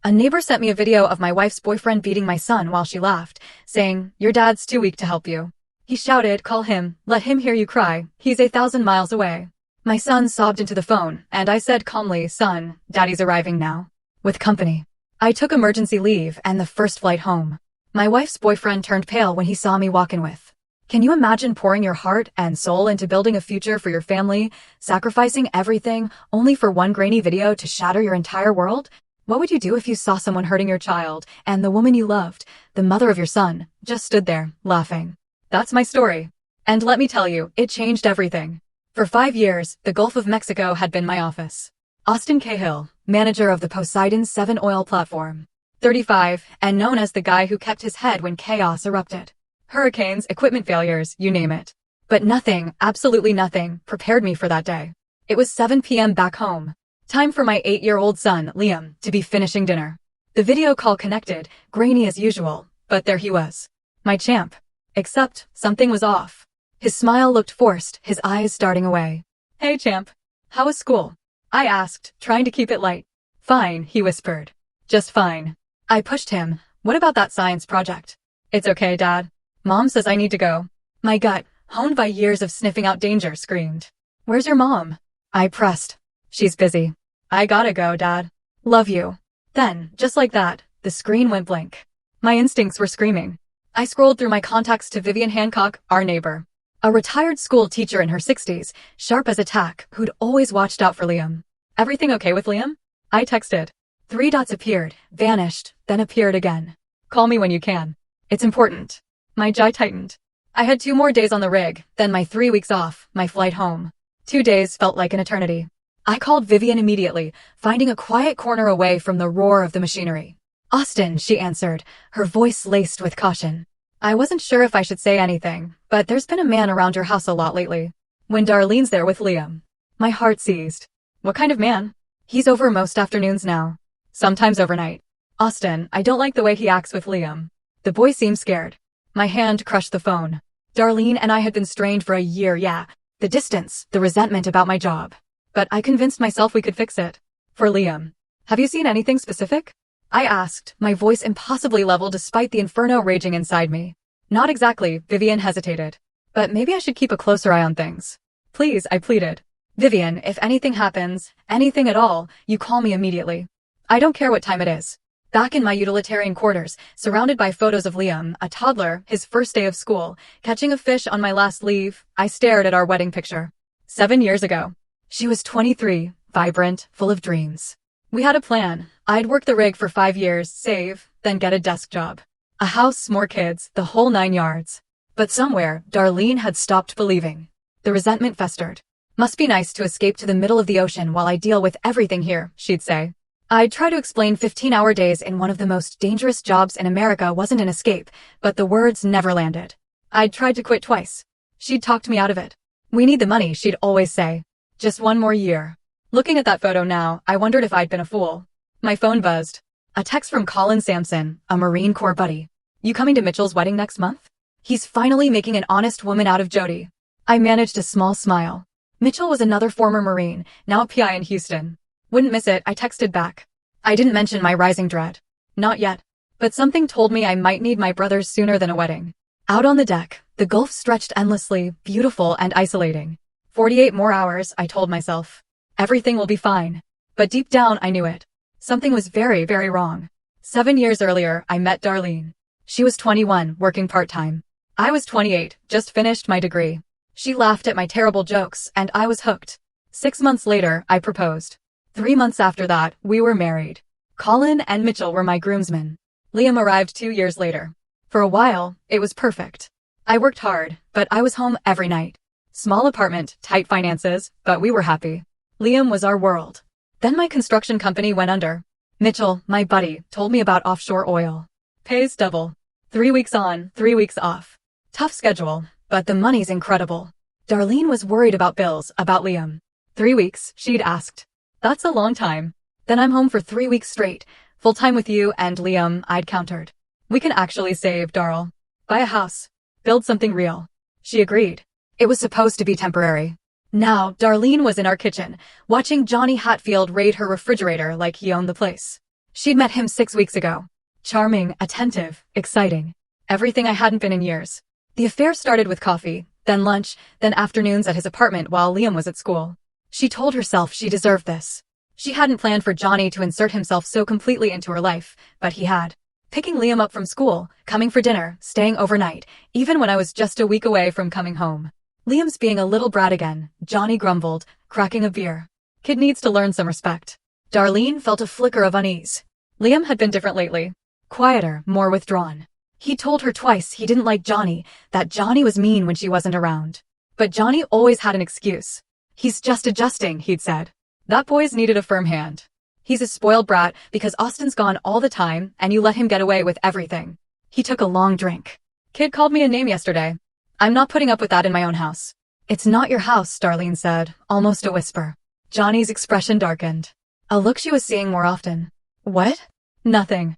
A neighbor sent me a video of my wife's boyfriend beating my son while she laughed, saying, "Your dad's too weak to help you." He shouted, "Call him, let him hear you cry, he's 1,000 miles away." My son sobbed into the phone, and I said calmly, "Son, Daddy's arriving now. With company." I took emergency leave and the first flight home. My wife's boyfriend turned pale when he saw me walking with. Can you imagine pouring your heart and soul into building a future for your family, sacrificing everything, only for one grainy video to shatter your entire world? What would you do if you saw someone hurting your child, and the woman you loved, the mother of your son, just stood there, laughing? That's my story. And let me tell you, it changed everything. For 5 years, the Gulf of Mexico had been my office. Austin Cahill, manager of the Poseidon 7 oil platform. 35, and known as the guy who kept his head when chaos erupted. Hurricanes, equipment failures, you name it. But nothing, absolutely nothing, prepared me for that day. It was 7 p.m. back home. Time for my 8-year-old son, Liam, to be finishing dinner. The video call connected, grainy as usual, but there he was. My champ. Except, something was off. His smile looked forced, his eyes starting away. "Hey champ. How was school?" I asked, trying to keep it light. "Fine," he whispered. "Just fine." I pushed him. "What about that science project?" "It's okay, Dad. Mom says I need to go." My gut, honed by years of sniffing out danger, screamed. "Where's your mom?" I pressed. "She's busy." "I gotta go, Dad. Love you." Then, just like that, the screen went blank. My instincts were screaming. I scrolled through my contacts to Vivian Hancock, our neighbor. A retired school teacher in her 60s, sharp as a tack, who'd always watched out for Liam. "Everything okay with Liam?" I texted. 3 dots appeared, vanished, then appeared again. "Call me when you can. It's important." My jaw tightened. I had 2 more days on the rig, then my 3 weeks off, my flight home. 2 days felt like an eternity. I called Vivian immediately, finding a quiet corner away from the roar of the machinery. "Austin," she answered, her voice laced with caution. "I wasn't sure if I should say anything, but there's been a man around your house a lot lately. When Darlene's there with Liam." My heart seized. "What kind of man?" "He's over most afternoons now. Sometimes overnight." "Austin, I don't like the way he acts with Liam." The boy seemed scared. My hand crushed the phone. Darlene and I had been strained for a year, yeah. The distance, the resentment about my job. But I convinced myself we could fix it. "For Liam. Have you seen anything specific?" I asked, my voice impossibly level despite the inferno raging inside me. "Not exactly," Vivian hesitated. "But maybe I should keep a closer eye on things." "Please," I pleaded. "Vivian, if anything happens, anything at all, you call me immediately. I don't care what time it is." Back in my utilitarian quarters, surrounded by photos of Liam, a toddler, his first day of school, catching a fish on my last leave, I stared at our wedding picture. 7 years ago. She was 23, vibrant, full of dreams. We had a plan. I'd work the rig for 5 years, save, then get a desk job. A house, more kids, the whole 9 yards. But somewhere, Darlene had stopped believing. The resentment festered. "Must be nice to escape to the middle of the ocean while I deal with everything here," she'd say. I'd try to explain 15-hour days in one of the most dangerous jobs in America wasn't an escape, but the words never landed. I'd tried to quit twice. She'd talked me out of it. "We need the money," she'd always say. "Just 1 more year." Looking at that photo now, I wondered if I'd been a fool. My phone buzzed. A text from Colin Sampson, a Marine Corps buddy. "You coming to Mitchell's wedding next month? He's finally making an honest woman out of Jody." I managed a small smile. Mitchell was another former Marine, now a PI in Houston. "Wouldn't miss it," I texted back. I didn't mention my rising dread. Not yet. But something told me I might need my brothers sooner than a wedding. Out on the deck, the Gulf stretched endlessly, beautiful and isolating. 48 more hours, I told myself. Everything will be fine. But deep down, I knew it. Something was very, very wrong. 7 years earlier, I met Darlene. She was 21, working part-time. I was 28, just finished my degree. She laughed at my terrible jokes, and I was hooked. 6 months later, I proposed. 3 months after that, we were married. Colin and Mitchell were my groomsmen. Liam arrived 2 years later. For a while, it was perfect. I worked hard, but I was home every night. Small apartment, tight finances, but we were happy. Liam was our world. Then my construction company went under. Mitchell, my buddy, told me about offshore oil. Pays double. 3 weeks on, 3 weeks off. Tough schedule, but the money's incredible. Darlene was worried about bills, about Liam. 3 weeks, she'd asked. That's a long time. Then I'm home for 3 weeks straight, full-time with you and Liam, I'd countered. We can actually save, Darl. Buy a house. Build something real. She agreed. It was supposed to be temporary. Now, Darlene was in our kitchen, watching Johnny Hatfield raid her refrigerator like he owned the place. She'd met him 6 weeks ago. Charming, attentive, exciting. Everything I hadn't been in years. The affair started with coffee, then lunch, then afternoons at his apartment while Liam was at school. She told herself she deserved this. She hadn't planned for Johnny to insert himself so completely into her life, but he had. Picking Liam up from school, coming for dinner, staying overnight, even when I was just a week away from coming home. Liam's being a little brat again, Johnny grumbled, cracking a beer. Kid needs to learn some respect. Darlene felt a flicker of unease. Liam had been different lately. Quieter, more withdrawn. He told her twice he didn't like Johnny, that Johnny was mean when she wasn't around. But Johnny always had an excuse. He's just adjusting, he'd said. That boy's needed a firm hand. He's a spoiled brat because Austin's gone all the time and you let him get away with everything. He took a long drink. Kid called me a name yesterday. I'm not putting up with that in my own house. It's not your house, Darlene said, almost a whisper. Johnny's expression darkened. A look she was seeing more often. What? Nothing.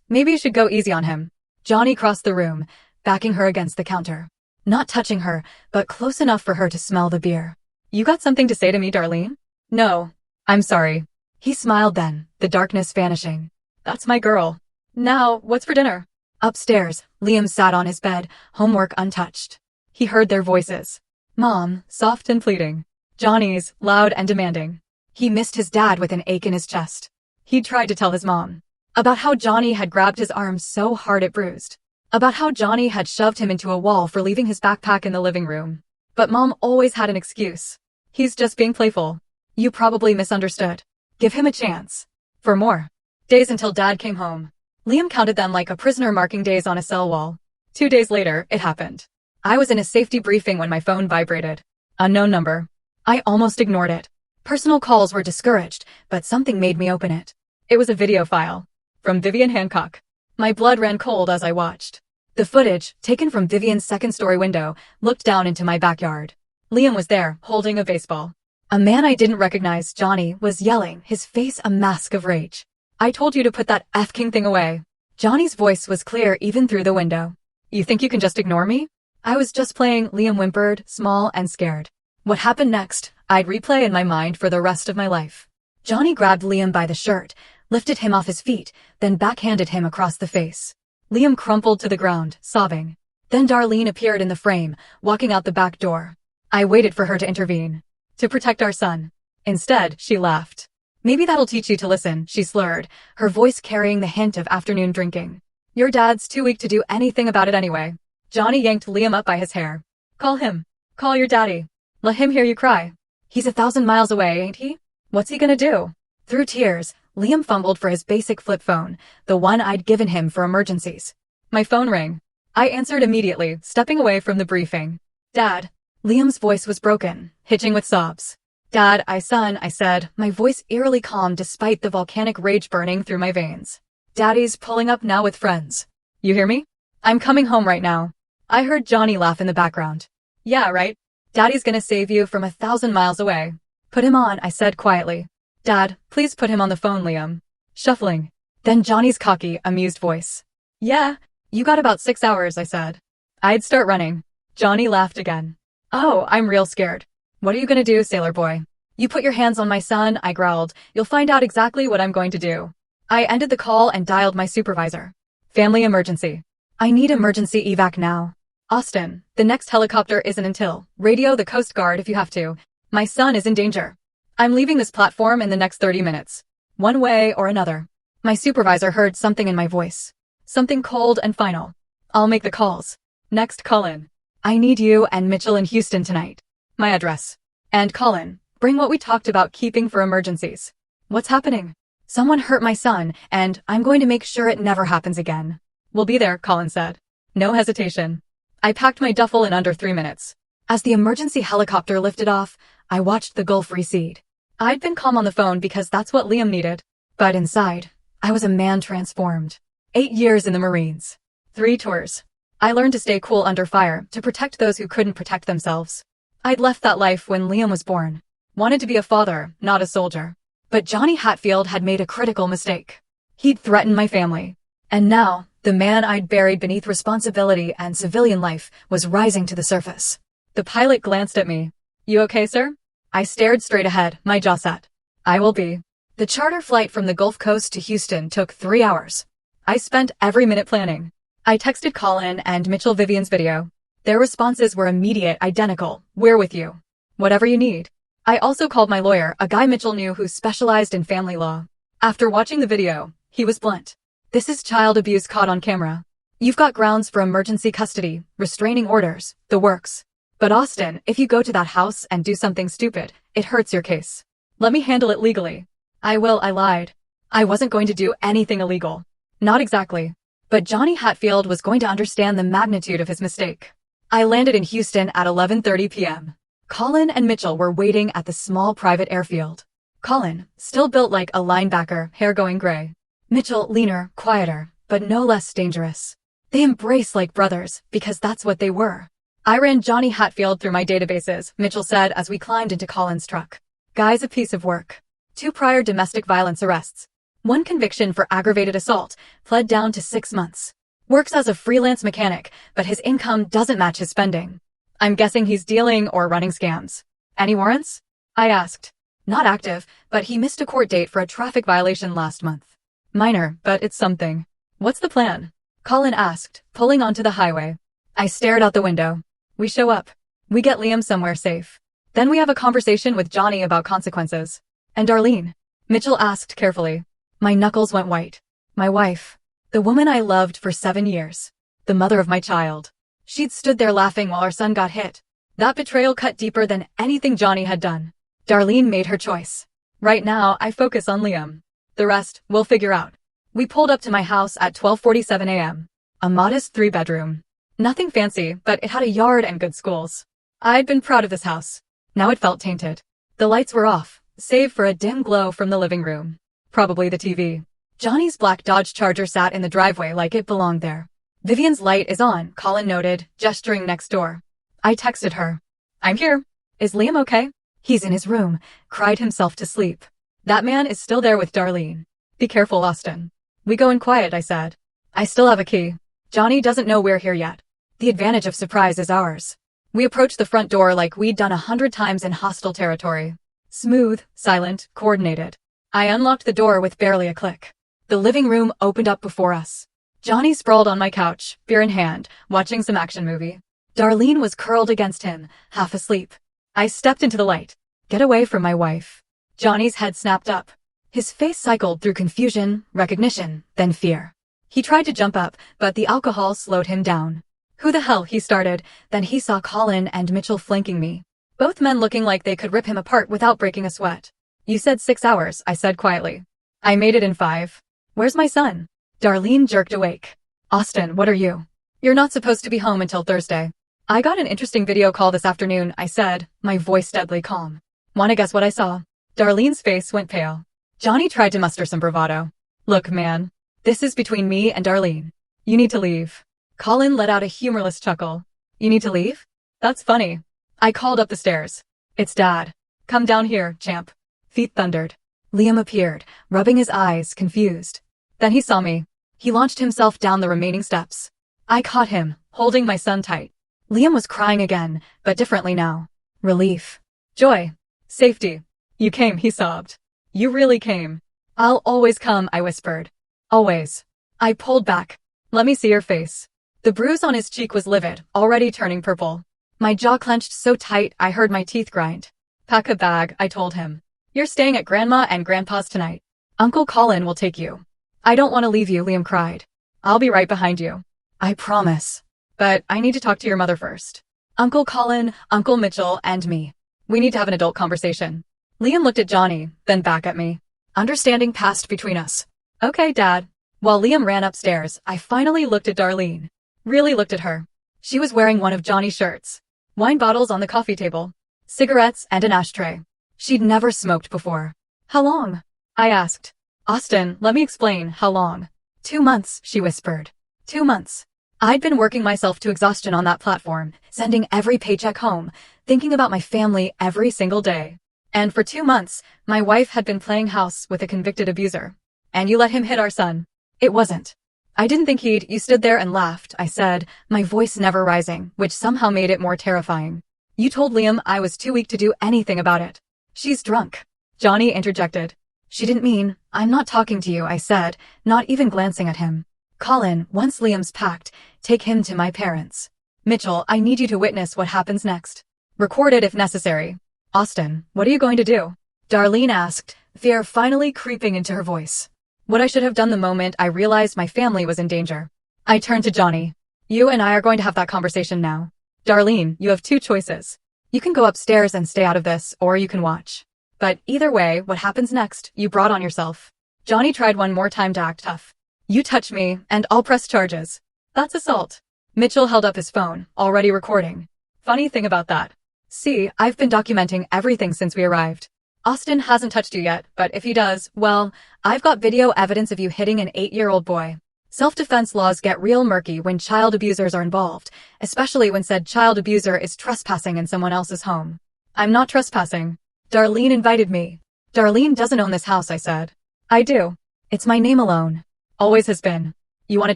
Maybe you should go easy on him. Johnny crossed the room, backing her against the counter. Not touching her, but close enough for her to smell the beer. You got something to say to me, Darlene? No. I'm sorry. He smiled then, the darkness vanishing. That's my girl. Now, what's for dinner? Upstairs, Liam sat on his bed, homework untouched. He heard their voices. Mom, soft and pleading. Johnny's, loud and demanding. He missed his dad with an ache in his chest. He'd tried to tell his mom. About how Johnny had grabbed his arm so hard it bruised. About how Johnny had shoved him into a wall for leaving his backpack in the living room. But Mom always had an excuse. He's just being playful. You probably misunderstood. Give him a chance. For more. Days until Dad came home. Liam counted them like a prisoner marking days on a cell wall. 2 days later, it happened. I was in a safety briefing when my phone vibrated. Unknown number. I almost ignored it. Personal calls were discouraged, but something made me open it. It was a video file. From Vivian Hancock. My blood ran cold as I watched. The footage, taken from Vivian's second-story window, looked down into my backyard. Liam was there, holding a baseball. A man I didn't recognize, Johnny, was yelling, his face a mask of rage. I told you to put that F-king thing away. Johnny's voice was clear even through the window. You think you can just ignore me? I was just playing, Liam whimpered, small and scared. What happened next, I'd replay in my mind for the rest of my life. Johnny grabbed Liam by the shirt, lifted him off his feet, then backhanded him across the face. Liam crumpled to the ground, sobbing. Then Darlene appeared in the frame, walking out the back door. I waited for her to intervene. To protect our son. Instead, she laughed. Maybe that'll teach you to listen, she slurred, her voice carrying the hint of afternoon drinking. Your dad's too weak to do anything about it anyway. Johnny yanked Liam up by his hair. Call him. Call your daddy. Let him hear you cry. He's 1,000 miles away, ain't he? What's he gonna do? Through tears, Liam fumbled for his basic flip phone, the one I'd given him for emergencies. My phone rang. I answered immediately, stepping away from the briefing. Dad. Liam's voice was broken, hitching with sobs. Dad, I said, my voice eerily calm despite the volcanic rage burning through my veins. Daddy's pulling up now with friends. You hear me? I'm coming home right now. I heard Johnny laugh in the background. Yeah, right. Daddy's gonna save you from 1,000 miles away. Put him on, I said quietly. Dad, please put him on the phone, Liam. Shuffling. Then Johnny's cocky, amused voice. Yeah, you got about 6 hours, I said. I'd start running. Johnny laughed again. Oh, I'm real scared. What are you gonna do, sailor boy? You put your hands on my son, I growled. You'll find out exactly what I'm going to do. I ended the call and dialed my supervisor. Family emergency. I need emergency evac now. Austin, the next helicopter isn't until. Radio the Coast Guard if you have to. My son is in danger. I'm leaving this platform in the next 30 minutes. One way or another. My supervisor heard something in my voice. Something cold and final. I'll make the calls. Next, Colin. I need you and Mitchell in Houston tonight. My address. And Colin, bring what we talked about keeping for emergencies. What's happening? Someone hurt my son, and I'm going to make sure it never happens again. We'll be there, Colin said. No hesitation. I packed my duffel in under 3 minutes. As the emergency helicopter lifted off, I watched the Gulf recede. I'd been calm on the phone because that's what Liam needed. But inside, I was a man transformed. 8 years in the Marines. 3 tours. I learned to stay cool under fire, to protect those who couldn't protect themselves. I'd left that life when Liam was born. Wanted to be a father, not a soldier. But Johnny Hatfield had made a critical mistake. He'd threatened my family. And now, the man I'd buried beneath responsibility and civilian life was rising to the surface. The pilot glanced at me. You okay, sir? I stared straight ahead, my jaw set. I will be. The charter flight from the Gulf Coast to Houston took 3 hours. I spent every minute planning. I texted Colin and Mitchell Vivian's video. Their responses were immediate, identical. We're with you. Whatever you need. I also called my lawyer, a guy Mitchell knew who specialized in family law. After watching the video, he was blunt. This is child abuse caught on camera. You've got grounds for emergency custody, restraining orders, the works. But Austin, if you go to that house and do something stupid, it hurts your case. Let me handle it legally. I will, I lied. I wasn't going to do anything illegal. Not exactly. But Johnny Hatfield was going to understand the magnitude of his mistake. I landed in Houston at 11:30 p.m. Colin and Mitchell were waiting at the small private airfield. Colin, still built like a linebacker, hair going gray. Mitchell, leaner, quieter, but no less dangerous. They embrace like brothers, because that's what they were. I ran Johnny Hatfield through my databases, Mitchell said as we climbed into Colin's truck. Guy's a piece of work. 2 prior domestic violence arrests. 1 conviction for aggravated assault, pled down to 6 months. Works as a freelance mechanic, but his income doesn't match his spending. I'm guessing he's dealing or running scams. Any warrants? I asked. Not active, but he missed a court date for a traffic violation last month. Minor, but it's something. What's the plan? Colin asked, pulling onto the highway. I stared out the window. We show up. We get Liam somewhere safe. Then we have a conversation with Johnny about consequences. And Darlene? Mitchell asked carefully. My knuckles went white. My wife. The woman I loved for 7 years. The mother of my child. She'd stood there laughing while our son got hit. That betrayal cut deeper than anything Johnny had done. Darlene made her choice. Right now, I focus on Liam. The rest, we'll figure out. We pulled up to my house at 12:47 a.m. A modest 3-bedroom. Nothing fancy, but it had a yard and good schools. I'd been proud of this house. Now it felt tainted. The lights were off, save for a dim glow from the living room. Probably the TV. Johnny's black Dodge Charger sat in the driveway like it belonged there. Vivian's light is on, Colin noted, gesturing next door. I texted her. I'm here. Is Liam okay? He's in his room, cried himself to sleep. That man is still there with Darlene. Be careful, Austin. We go in quiet, I said. I still have a key. Johnny doesn't know we're here yet. The advantage of surprise is ours. We approached the front door like we'd done 100 times in hostile territory. Smooth, silent, coordinated. I unlocked the door with barely a click. The living room opened up before us. Johnny sprawled on my couch, beer in hand, watching some action movie. Darlene was curled against him, half asleep. I stepped into the light. Get away from my wife. Johnny's head snapped up. His face cycled through confusion, recognition, then fear. He tried to jump up, but the alcohol slowed him down. Who the hell, he started, then he saw Colin and Mitchell flanking me. Both men looking like they could rip him apart without breaking a sweat. You said 6 hours, I said quietly. I made it in 5. Where's my son? Darlene jerked awake. Austin, what are you? You're not supposed to be home until Thursday. I got an interesting video call this afternoon, I said, my voice deadly calm. Wanna guess what I saw? Darlene's face went pale. Johnny tried to muster some bravado. Look, man. This is between me and Darlene. You need to leave. Colin let out a humorless chuckle. You need to leave? That's funny. I called up the stairs. It's Dad. Come down here, champ. Feet thundered. Liam appeared, rubbing his eyes, confused. Then he saw me. He launched himself down the remaining steps. I caught him, holding my son tight. Liam was crying again, but differently now. Relief. Joy. Safety. You came, he sobbed. You really came. I'll always come, I whispered. Always. I pulled back. Let me see your face. The bruise on his cheek was livid, already turning purple. My jaw clenched so tight I heard my teeth grind. Pack a bag, I told him. You're staying at Grandma and Grandpa's tonight. Uncle Colin will take you. I don't want to leave you, Liam cried. I'll be right behind you. I promise. But I need to talk to your mother first. Uncle Colin, Uncle Mitchell, and me. We need to have an adult conversation. Liam looked at Johnny, then back at me. Understanding passed between us. Okay, Dad. While Liam ran upstairs, I finally looked at Darlene. Really looked at her. She was wearing one of Johnny's shirts. Wine bottles on the coffee table. Cigarettes and an ashtray. She'd never smoked before. How long? I asked. Austin, let me explain, how long? 2 months, she whispered. 2 months. I'd been working myself to exhaustion on that platform, sending every paycheck home, thinking about my family every single day. And for 2 months, my wife had been playing house with a convicted abuser. And you let him hit our son. It wasn't. I didn't think he'd. You stood there and laughed, I said, my voice never rising, which somehow made it more terrifying. You told Liam I was too weak to do anything about it. She's drunk. Johnny interjected. She didn't mean, I'm not talking to you, I said, not even glancing at him. Colin, once Liam's packed, take him to my parents. Mitchell, I need you to witness what happens next. Record it if necessary. Austin, what are you going to do? Darlene asked, fear finally creeping into her voice. What I should have done the moment I realized my family was in danger. I turned to Johnny. You and I are going to have that conversation now. Darlene, you have two choices. You can go upstairs and stay out of this, or you can watch. But either way, what happens next, you brought on yourself. Johnny tried one more time to act tough. You touch me, and I'll press charges. That's assault. Mitchell held up his phone, already recording. Funny thing about that. See, I've been documenting everything since we arrived. Austin hasn't touched you yet, but if he does, well, I've got video evidence of you hitting an 8-year-old boy. Self-defense laws get real murky when child abusers are involved, especially when said child abuser is trespassing in someone else's home. I'm not trespassing. Darlene invited me. Darlene doesn't own this house, I said. I do. It's my name alone. Always has been. You want to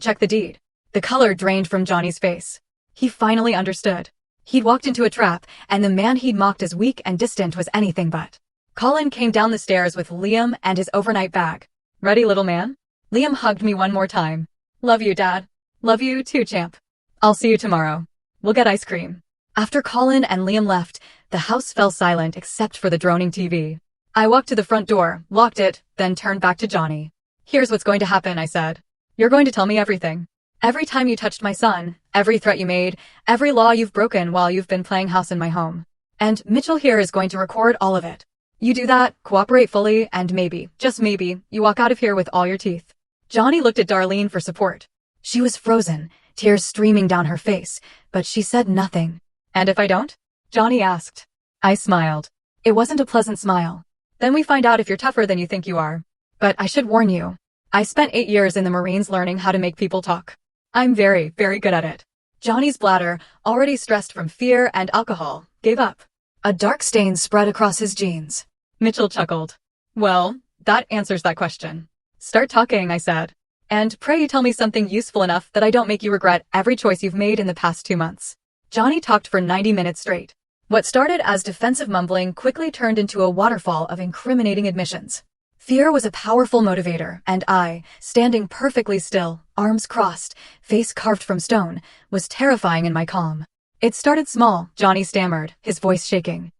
check the deed? The color drained from Johnny's face. He finally understood. He'd walked into a trap, and the man he'd mocked as weak and distant was anything but. Colin came down the stairs with Liam and his overnight bag. Ready, little man? Liam hugged me one more time. Love you, Dad. Love you too, champ. I'll see you tomorrow. We'll get ice cream. After Colin and Liam left, the house fell silent except for the droning TV. I walked to the front door, locked it, then turned back to Johnny. Here's what's going to happen, I said. You're going to tell me everything. Every time you touched my son, every threat you made, every law you've broken while you've been playing house in my home. And Mitchell here is going to record all of it. You do that, cooperate fully, and maybe, just maybe, you walk out of here with all your teeth. Johnny looked at Darlene for support. She was frozen, tears streaming down her face, but she said nothing. And if I don't? Johnny asked. I smiled. It wasn't a pleasant smile. Then we find out if you're tougher than you think you are. But I should warn you. I spent 8 years in the Marines learning how to make people talk. I'm very, very good at it. Johnny's bladder, already stressed from fear and alcohol, gave up. A dark stain spread across his jeans. Mitchell chuckled. Well, that answers that question. Start talking, I said. And pray you tell me something useful enough that I don't make you regret every choice you've made in the past 2 months. Johnny talked for 90 minutes straight. What started as defensive mumbling quickly turned into a waterfall of incriminating admissions. Fear was a powerful motivator, and I, standing perfectly still, arms crossed, face carved from stone, was terrifying in my calm. It started small, Johnny stammered, his voice shaking.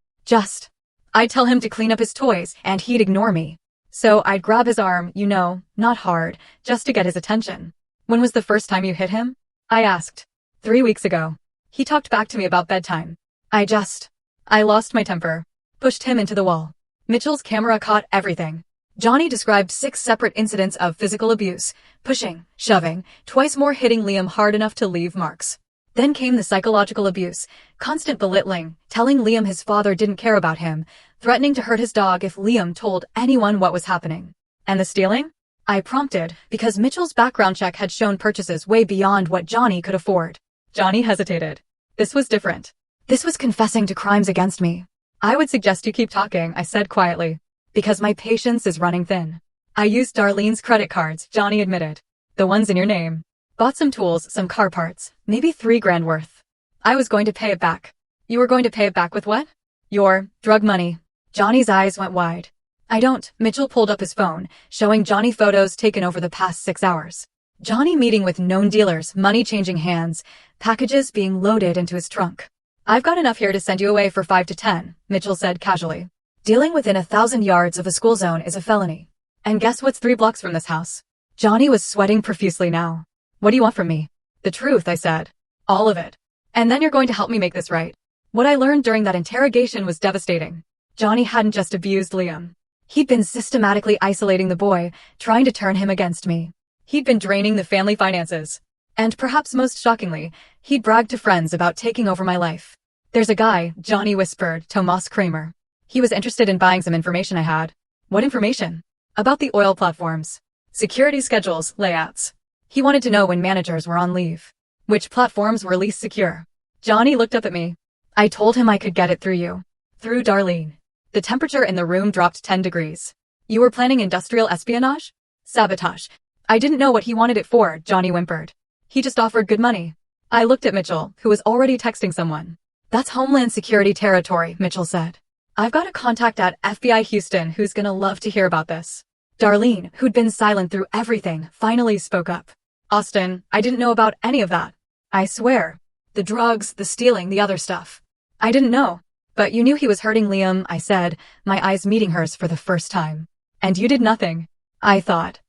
I'd tell him to clean up his toys, and he'd ignore me. So I'd grab his arm, you know, not hard, just to get his attention. When was the first time you hit him? I asked. 3 weeks ago. He talked back to me about bedtime. I lost my temper. Pushed him into the wall. Mitchell's camera caught everything. Johnny described 6 separate incidents of physical abuse, pushing, shoving, twice more hitting Liam hard enough to leave marks. Then came the psychological abuse, constant belittling, telling Liam his father didn't care about him, threatening to hurt his dog if Liam told anyone what was happening. And the stealing? I prompted, because Mitchell's background check had shown purchases way beyond what Johnny could afford. Johnny hesitated. This was different. This was confessing to crimes against me. I would suggest you keep talking, I said quietly. Because my patience is running thin. I used Darlene's credit cards, Johnny admitted. The ones in your name. Bought some tools, some car parts, maybe $3,000 worth. I was going to pay it back. You were going to pay it back with what? Your drug money. Johnny's eyes went wide. I don't. Mitchell pulled up his phone, showing Johnny photos taken over the past 6 hours. Johnny meeting with known dealers, money changing hands, packages being loaded into his trunk. I've got enough here to send you away for 5 to 10, Mitchell said casually. Dealing within 1,000 yards of a school zone is a felony. And guess what's 3 blocks from this house? Johnny was sweating profusely now. What do you want from me? The truth, I said. All of it. And then you're going to help me make this right. What I learned during that interrogation was devastating. Johnny hadn't just abused Liam. He'd been systematically isolating the boy, trying to turn him against me. He'd been draining the family finances. And perhaps most shockingly, he'd bragged to friends about taking over my life. There's a guy, Johnny whispered, Tomas Kramer. He was interested in buying some information I had. What information? About the oil platforms. Security schedules, layouts. He wanted to know when managers were on leave. Which platforms were least secure. Johnny looked up at me. I told him I could get it through you. Through Darlene. The temperature in the room dropped 10 degrees. You were planning industrial espionage? Sabotage. I didn't know what he wanted it for, Johnny whimpered. He just offered good money. I looked at Mitchell, who was already texting someone. That's Homeland Security territory, Mitchell said. I've got a contact at FBI Houston who's gonna love to hear about this. Darlene, who'd been silent through everything, finally spoke up. Austin, I didn't know about any of that. I swear. The drugs, the stealing, the other stuff. I didn't know. But you knew he was hurting Liam, I said, my eyes meeting hers for the first time. And you did nothing. I thought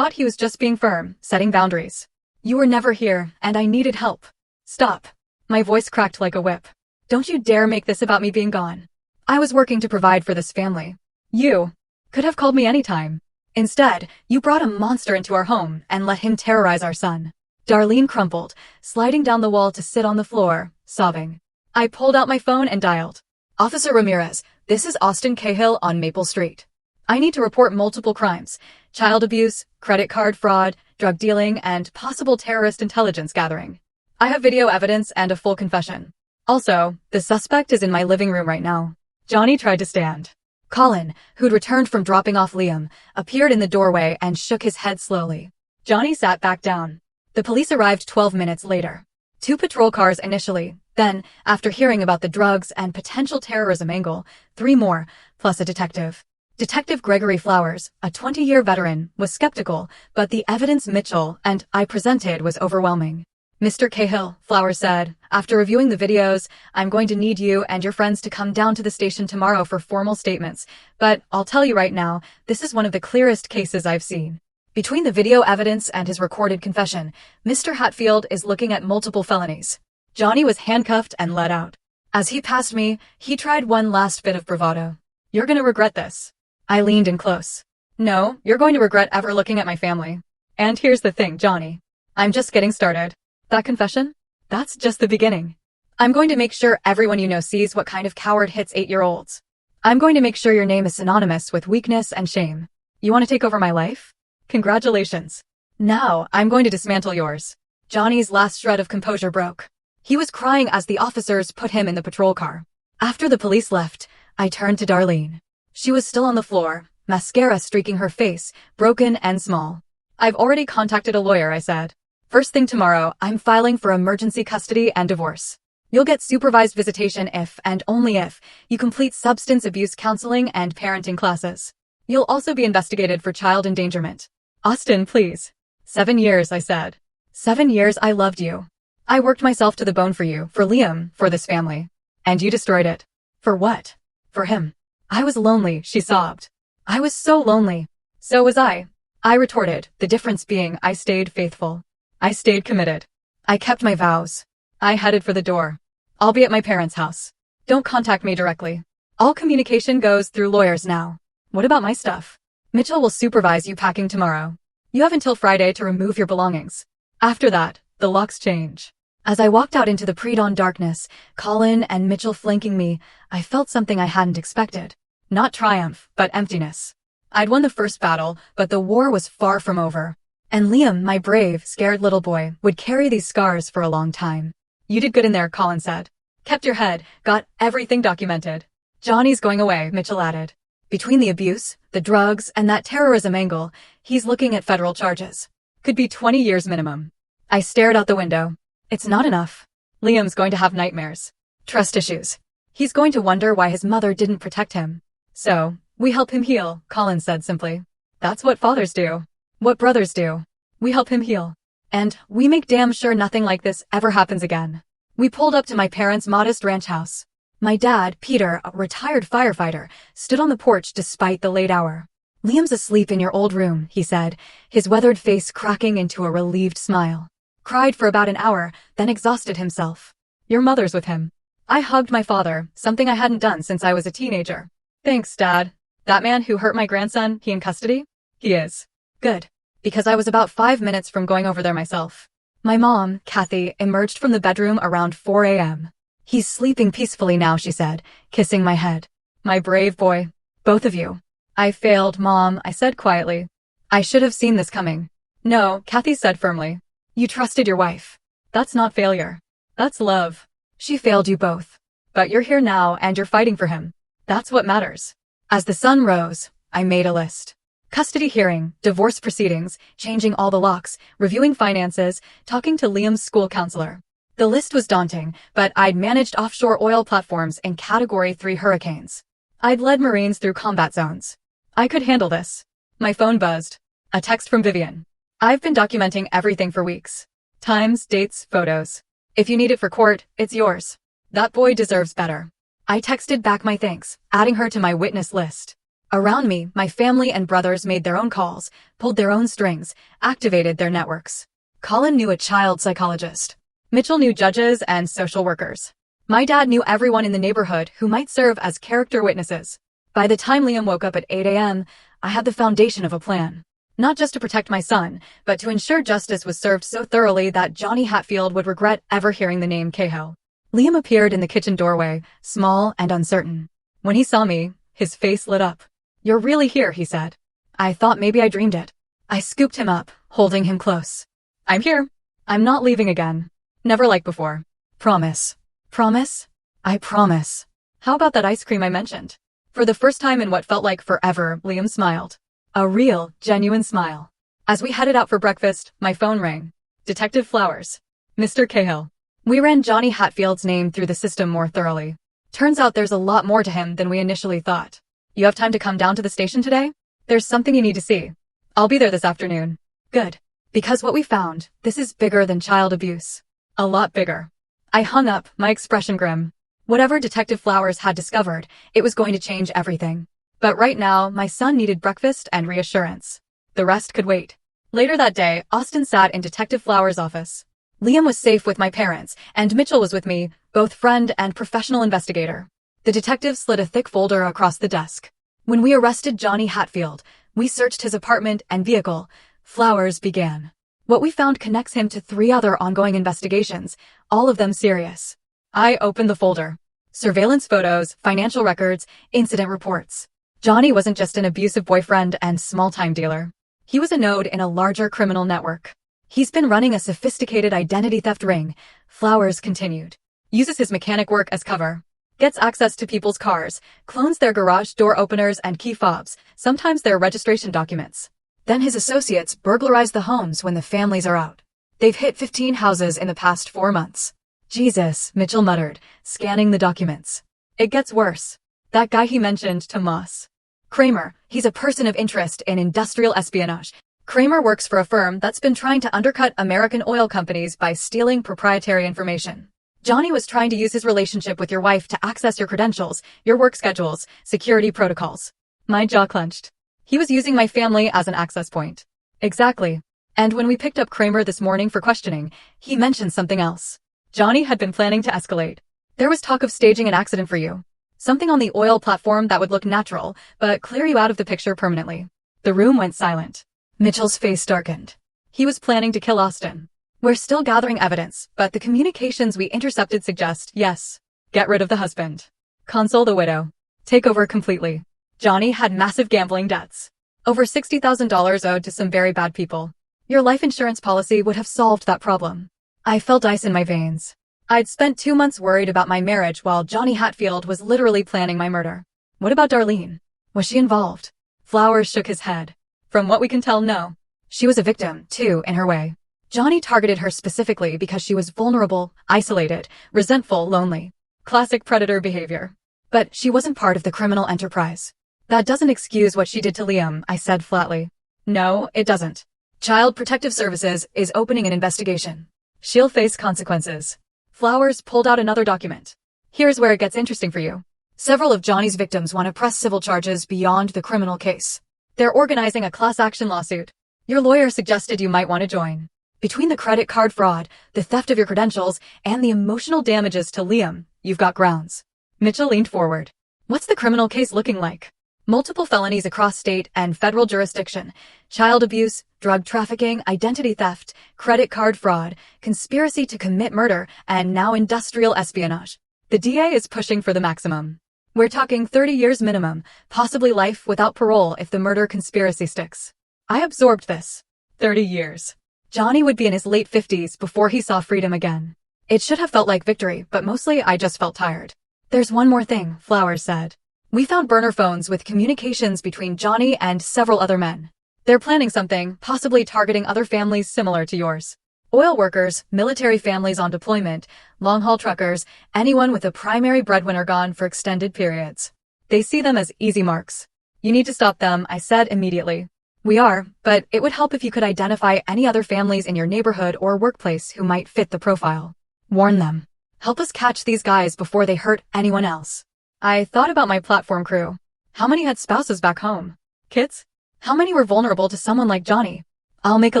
he was just being firm, setting boundaries. You were never here, and I needed help. Stop. My voice cracked like a whip. Don't you dare make this about me being gone. I was working to provide for this family. You could have called me anytime. Instead, you brought a monster into our home and let him terrorize our son. Darlene crumpled, sliding down the wall to sit on the floor, sobbing. I pulled out my phone and dialed. Officer Ramirez, this is Austin Cahill on Maple Street. I need to report multiple crimes: child abuse, credit card fraud, drug dealing, and possible terrorist intelligence gathering. I have video evidence and a full confession. Also, the suspect is in my living room right now. Johnny tried to stand. Colin, who'd returned from dropping off Liam, appeared in the doorway and shook his head slowly. Johnny sat back down. The police arrived 12 minutes later. 2 patrol cars initially, then, after hearing about the drugs and potential terrorism angle, 3 more, plus a detective. Detective Gregory Flowers, a 20-year veteran, was skeptical, but the evidence Mitchell and I presented was overwhelming. Mr. Cahill, Flowers said, after reviewing the videos, I'm going to need you and your friends to come down to the station tomorrow for formal statements, but I'll tell you right now, this is one of the clearest cases I've seen. Between the video evidence and his recorded confession, Mr. Hatfield is looking at multiple felonies. Johnny was handcuffed and led out. As he passed me, he tried one last bit of bravado. You're gonna regret this. I leaned in close. No, you're going to regret ever looking at my family. And here's the thing, Johnny. I'm just getting started. That confession? That's just the beginning. I'm going to make sure everyone you know sees what kind of coward hits 8-year-olds. I'm going to make sure your name is synonymous with weakness and shame. You want to take over my life? Congratulations. Now, I'm going to dismantle yours. Johnny's last shred of composure broke. He was crying as the officers put him in the patrol car. After the police left, I turned to Darlene. She was still on the floor, mascara streaking her face, broken and small. I've already contacted a lawyer, I said. First thing tomorrow, I'm filing for emergency custody and divorce. You'll get supervised visitation if, and only if, you complete substance abuse counseling and parenting classes. You'll also be investigated for child endangerment. Austin, please. 7 years, I said. 7 years I loved you. I worked myself to the bone for you, for Liam, for this family. And you destroyed it. For what? For him. I was lonely, she sobbed. I was so lonely. So was I retorted, the difference being I stayed faithful. I stayed committed. I kept my vows. I headed for the door. I'll be at my parents' house. Don't contact me directly. All communication goes through lawyers now. What about my stuff? Mitchell will supervise you packing tomorrow. You have until Friday to remove your belongings. After that, the locks change. As I walked out into the pre-dawn darkness, Colin and Mitchell flanking me, I felt something I hadn't expected. Not triumph, but emptiness. I'd won the first battle, but the war was far from over. And Liam, my brave, scared little boy, would carry these scars for a long time. You did good in there, Colin said. Kept your head, got everything documented. Johnny's going away, Mitchell added. Between the abuse, the drugs, and that terrorism angle, he's looking at federal charges. Could be 20 years minimum. I stared out the window. It's not enough. Liam's going to have nightmares. Trust issues. He's going to wonder why his mother didn't protect him. So, we help him heal, Colin said simply. That's what fathers do. What brothers do. We help him heal. And we make damn sure nothing like this ever happens again. We pulled up to my parents' modest ranch house. My dad, Peter, a retired firefighter, stood on the porch despite the late hour. Liam's asleep in your old room, he said, his weathered face cracking into a relieved smile. Cried for about an hour, then exhausted himself. Your mother's with him. I hugged my father, something I hadn't done since I was a teenager. Thanks, Dad. That man who hurt my grandson, he in custody? He is. Good. Because I was about 5 minutes from going over there myself. My mom, Kathy, emerged from the bedroom around 4 a.m. He's sleeping peacefully now, she said, kissing my head. My brave boy. Both of you. I failed, Mom, I said quietly. I should have seen this coming. No, Kathy said firmly. You trusted your wife. That's not failure. That's love. She failed you both. But you're here now and you're fighting for him. That's what matters. As the sun rose, I made a list. Custody hearing, divorce proceedings, changing all the locks, reviewing finances, talking to Liam's school counselor. The list was daunting, but I'd managed offshore oil platforms in Category 3 hurricanes. I'd led Marines through combat zones. I could handle this. My phone buzzed. A text from Vivian. I've been documenting everything for weeks. Times, dates, photos. If you need it for court, it's yours. That boy deserves better. I texted back my thanks, adding her to my witness list. Around me, my family and brothers made their own calls, pulled their own strings, activated their networks. Colin knew a child psychologist. Mitchell knew judges and social workers. My dad knew everyone in the neighborhood who might serve as character witnesses. By the time Liam woke up at 8 a.m., I had the foundation of a plan. Not just to protect my son, but to ensure justice was served so thoroughly that Johnny Hatfield would regret ever hearing the name Cahill. Liam appeared in the kitchen doorway, small and uncertain. When he saw me, his face lit up. "You're really here," he said. I thought maybe I dreamed it. I scooped him up, holding him close. "I'm here. I'm not leaving again. Never like before. Promise." "Promise?" "I promise." "How about that ice cream I mentioned?" For the first time in what felt like forever, Liam smiled. A real, genuine smile. As we headed out for breakfast, my phone rang. Detective Flowers. "Mr. Cahill." We ran Johnny Hatfield's name through the system more thoroughly. Turns out there's a lot more to him than we initially thought. "You have time to come down to the station today? There's something you need to see." "I'll be there this afternoon." "Good. Because what we found, this is bigger than child abuse. A lot bigger." I hung up, my expression grim. Whatever Detective Flowers had discovered, it was going to change everything. But right now, my son needed breakfast and reassurance. The rest could wait. Later that day, Austin sat in Detective Flowers' office. Liam was safe with my parents, and Mitchell was with me, both friend and professional investigator. The detective slid a thick folder across the desk. When we arrested Johnny Hatfield, we searched his apartment and vehicle. Flowers began. What we found connects him to 3 other ongoing investigations, all of them serious. I opened the folder. Surveillance photos, financial records, incident reports. Johnny wasn't just an abusive boyfriend and small-time dealer. He was a node in a larger criminal network. He's been running a sophisticated identity theft ring, Flowers continued. Uses his mechanic work as cover. Gets access to people's cars, clones their garage door openers and key fobs, sometimes their registration documents. Then his associates burglarize the homes when the families are out. They've hit 15 houses in the past 4 months. "Jesus," Mitchell muttered, scanning the documents. "It gets worse. That guy he mentioned, Tomas Kramer, he's a person of interest in industrial espionage. Kramer works for a firm that's been trying to undercut American oil companies by stealing proprietary information. Johnny was trying to use his relationship with your wife to access your credentials, your work schedules, security protocols." My jaw clenched. He was using my family as an access point. Exactly. And when we picked up Kramer this morning for questioning, he mentioned something else. Johnny had been planning to escalate. There was talk of staging an accident for you. Something on the oil platform that would look natural, but clear you out of the picture permanently. The room went silent. Mitchell's face darkened. He was planning to kill Austin. We're still gathering evidence, but the communications we intercepted suggest, yes. Get rid of the husband. Console the widow. Take over completely. Johnny had massive gambling debts. Over $60,000 owed to some very bad people. Your life insurance policy would have solved that problem. I felt ice in my veins. I'd spent 2 months worried about my marriage while Johnny Hatfield was literally planning my murder. What about Darlene? Was she involved? Flowers shook his head. From what we can tell, no. She was a victim, too, in her way. Johnny targeted her specifically because she was vulnerable, isolated, resentful, lonely. Classic predator behavior. But she wasn't part of the criminal enterprise. That doesn't excuse what she did to Liam, I said flatly. No, it doesn't. Child Protective Services is opening an investigation. She'll face consequences. Flowers pulled out another document. Here's where it gets interesting for you. Several of Johnny's victims want to press civil charges beyond the criminal case. They're organizing a class action lawsuit. Your lawyer suggested you might want to join. Between the credit card fraud, the theft of your credentials, and the emotional damages to Liam, you've got grounds. Mitchell leaned forward. What's the criminal case looking like? Multiple felonies across state and federal jurisdiction, child abuse, drug trafficking, identity theft, credit card fraud, conspiracy to commit murder, and now industrial espionage. The DA is pushing for the maximum. We're talking 30 years minimum, possibly life without parole if the murder conspiracy sticks. I absorbed this. 30 years. Johnny would be in his late 50s before he saw freedom again. It should have felt like victory, but mostly I just felt tired. There's one more thing, Flowers said. We found burner phones with communications between Johnny and several other men. They're planning something, possibly targeting other families similar to yours. Oil workers, military families on deployment, long-haul truckers, anyone with a primary breadwinner gone for extended periods. They see them as easy marks. You need to stop them, I said immediately. We are, but it would help if you could identify any other families in your neighborhood or workplace who might fit the profile. Warn them. Help us catch these guys before they hurt anyone else. I thought about my platform crew. How many had spouses back home? Kids? How many were vulnerable to someone like Johnny? I'll make a